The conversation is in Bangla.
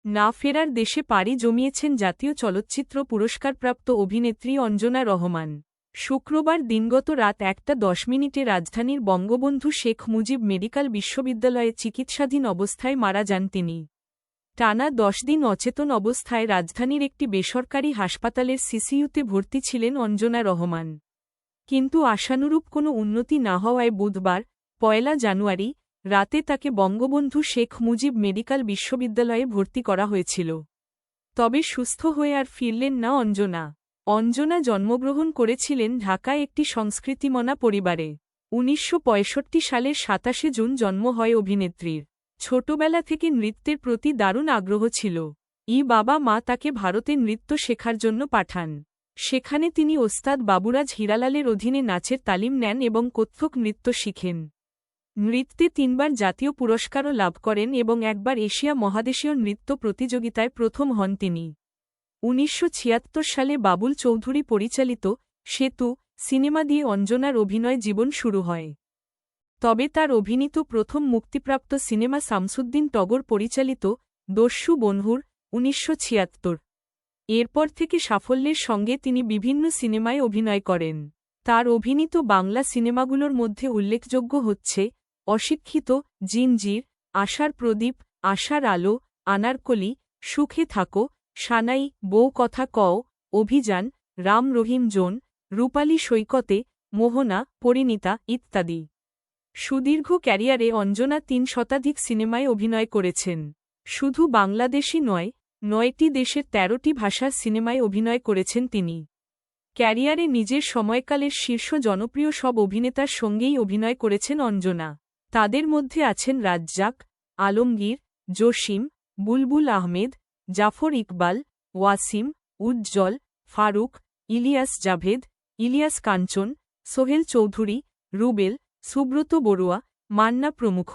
না ফেরার দেশে পাড়ি জমিয়েছেন জাতীয় চলচ্চিত্র পুরস্কারপ্রাপ্ত অভিনেত্রী অঞ্জনা রহমান। শুক্রবার দিনগত রাত 1:10 রাজধানীর বঙ্গবন্ধু শেখ মুজিব মেডিকেল বিশ্ববিদ্যালয়ে চিকিৎসাধীন অবস্থায় মারা যান তিনি। টানা 10 দিন অচেতন অবস্থায় রাজধানীর একটি বেসরকারি হাসপাতালের সিসিইউতে ভর্তি ছিলেন অঞ্জনা রহমান। কিন্তু আশানুরূপ কোনো উন্নতি না হওয়ায় বুধবার, 1 জানুয়ারি, রাতে তাকে বঙ্গবন্ধু শেখ মুজিব মেডিকেল বিশ্ববিদ্যালয়ে ভর্তি করা হয়েছিল। তবে সুস্থ হয়ে আর ফিরলেন না অঞ্জনা। অঞ্জনা জন্মগ্রহণ করেছিলেন ঢাকায় একটি সংস্কৃতিমনা পরিবারে। 1965 সালের 27 জুন জন্ম হয় অভিনেত্রীর। ছোটবেলা থেকে নৃত্যের প্রতি দারুণ আগ্রহ ছিল। বাবা মা তাকে ভারতে নৃত্য শেখার জন্য পাঠান। সেখানে তিনি ওস্তাদ বাবুরাজ হিরালালের অধীনে নাচের তালিম নেন এবং কত্থক নৃত্য শিখেন। নৃত্যে 3 বার জাতীয় পুরস্কারও লাভ করেন এবং একবার এশিয়া মহাদেশীয় নৃত্য প্রতিযোগিতায় প্রথম হন তিনি। 1976 সালে বাবুল চৌধুরী পরিচালিত সেতু সিনেমা দিয়ে অঞ্জনার অভিনয় জীবন শুরু হয়। তবে তার অভিনীত প্রথম মুক্তিপ্রাপ্ত সিনেমা শামসুদ্দিন টগর পরিচালিত দস্যু বনহুর 1976। এরপর থেকে সাফল্যের সঙ্গে তিনি বিভিন্ন সিনেমায় অভিনয় করেন। তার অভিনীত বাংলা সিনেমাগুলোর মধ্যে উল্লেখযোগ্য হচ্ছে অশিক্ষিত, জিঞ্জির, আশার প্রদীপ, আশার আলো, আনারকলি, সুখে থাকো, সানাই, বউ কথা কও, অভিযান, রাম রহিম জোন, রূপালী সৈকতে, মোহনা, পরিণীতা ইত্যাদি। সুদীর্ঘ ক্যারিয়ারে অঞ্জনা 3 শতাধিক সিনেমায় অভিনয় করেছেন। শুধু বাংলাদেশই নয়, 9টি দেশের 13টি ভাষার সিনেমায় অভিনয় করেছেন তিনি। ক্যারিয়ারে নিজের সময়কালের শীর্ষ জনপ্রিয় সব অভিনেতার সঙ্গেই অভিনয় করেছেন অঞ্জনা। তাদের মধ্যে আছেন রাজ্জাক, আলমগীর, জসিম, বুলবুল আহমেদ, জাফর ইকবাল, ওয়াসিম, উজ্জ্বল, ফারুক, ইলিয়াস জাভেদ, ইলিয়াস কাঞ্চন, সোহেল চৌধুরী, রুবেল, সুব্রত বড়ুয়া, মান্না প্রমুখ।